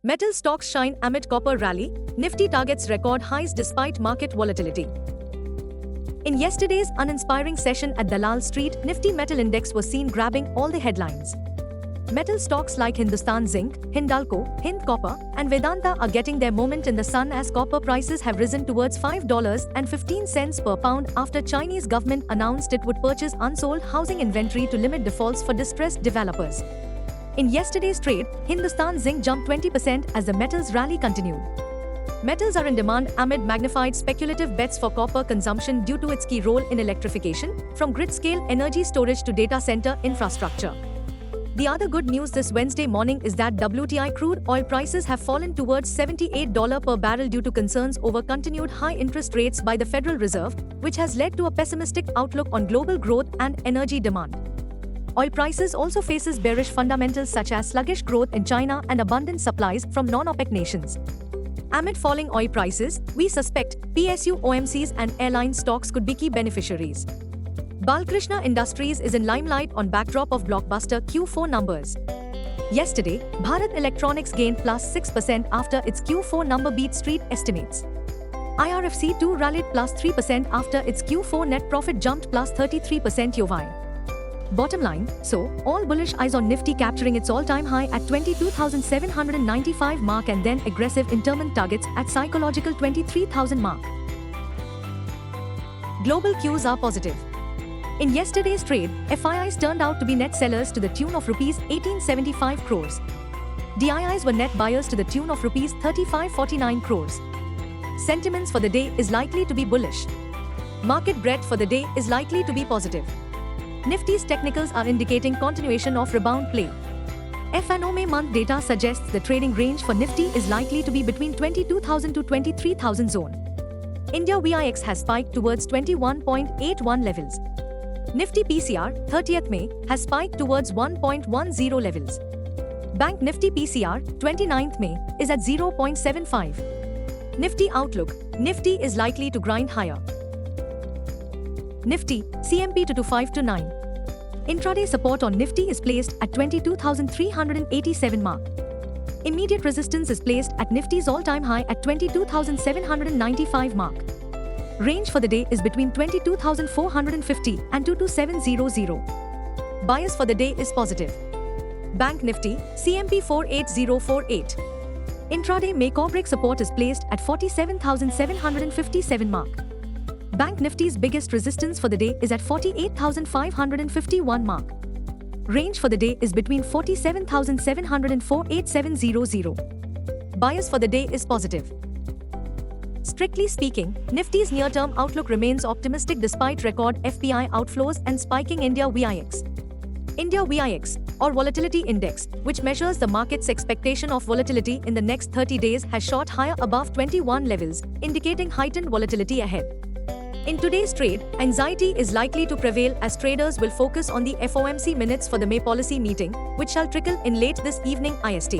Metal stocks shine amid copper rally, Nifty targets record highs despite market volatility. In yesterday's uninspiring session at Dalal Street, Nifty Metal Index was seen grabbing all the headlines. Metal stocks like Hindustan Zinc, Hindalco, Hind Copper, and Vedanta are getting their moment in the sun as copper prices have risen towards $5.15 per pound after Chinese government announced it would purchase unsold housing inventory to limit defaults for distressed developers. In yesterday's trade, Hindustan Zinc jumped 20% as the metals rally continued. Metals are in demand amid magnified speculative bets for copper consumption due to its key role in electrification, from grid-scale energy storage to data center infrastructure. The other good news this Wednesday morning is that WTI crude oil prices have fallen towards $78 per barrel due to concerns over continued high interest rates by the Federal Reserve, which has led to a pessimistic outlook on global growth and energy demand. Oil prices also faces bearish fundamentals such as sluggish growth in China and abundant supplies from non-OPEC nations. Amid falling oil prices, we suspect PSU OMCs and airline stocks could be key beneficiaries. Balkrishna Industries is in limelight on backdrop of blockbuster Q4 numbers. Yesterday, Bharat Electronics gained plus 6% after its Q4 number beat street estimates. IRFC too rallied plus 3% after its Q4 net profit jumped plus 33% YoY. Bottom line, so, all bullish eyes on Nifty capturing its all-time high at 22,795 mark and then aggressive intermittent targets at psychological 23,000 mark. Global cues are positive. In yesterday's trade, FIIs turned out to be net sellers to the tune of Rs 1875 crores. DIIs were net buyers to the tune of Rs 3549 crores. Sentiments for the day is likely to be bullish. Market breadth for the day is likely to be positive. Nifty's technicals are indicating continuation of rebound play. FNOMA month data suggests the trading range for Nifty is likely to be between 22,000 to 23,000 zone. India VIX has spiked towards 21.81 levels. Nifty PCR, 30th May, has spiked towards 1.10 levels. Bank Nifty PCR, 29th May, is at 0.75. Nifty outlook, Nifty is likely to grind higher. Nifty, CMP 22529. Intraday support on Nifty is placed at 22,387 mark. Immediate resistance is placed at Nifty's all-time high at 22,795 mark. Range for the day is between 22,450 and 22700. Bias for the day is positive. Bank Nifty, CMP 48048. Intraday make or break support is placed at 47,757 mark. Bank Nifty's biggest resistance for the day is at 48,551 mark. Range for the day is between 47,700 and 48700. Bias for the day is positive. Strictly speaking, Nifty's near-term outlook remains optimistic despite record FPI outflows and spiking India VIX. India VIX, or Volatility Index, which measures the market's expectation of volatility in the next 30 days, has shot higher above 21 levels, indicating heightened volatility ahead. In today's trade, anxiety is likely to prevail as traders will focus on the FOMC minutes for the May policy meeting, which shall trickle in late this evening IST.